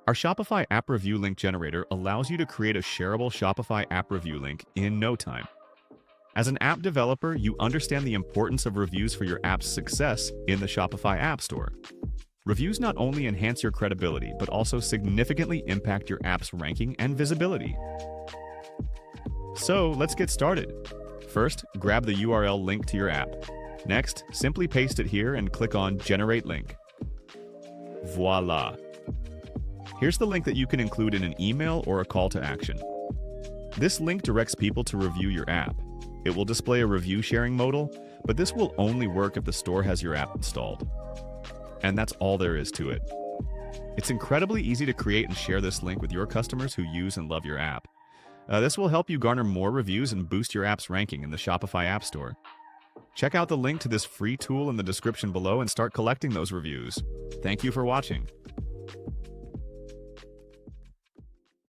Our Shopify App Review Link Generator allows you to create a shareable Shopify App Review link in no time. As an app developer, you understand the importance of reviews for your app's success in the Shopify App Store. Reviews not only enhance your credibility, but also significantly impact your app's ranking and visibility. So let's get started. First, grab the URL link to your app. Next, simply paste it here and click on Generate Link. Voila! Here's the link that you can include in an email or a call to action. This link directs people to review your app. It will display a review sharing modal, but this will only work if the store has your app installed. And that's all there is to it. It's incredibly easy to create and share this link with your customers who use and love your app. This will help you garner more reviews and boost your app's ranking in the Shopify App Store. Check out the link to this free tool in the description below and start collecting those reviews. Thank you for watching.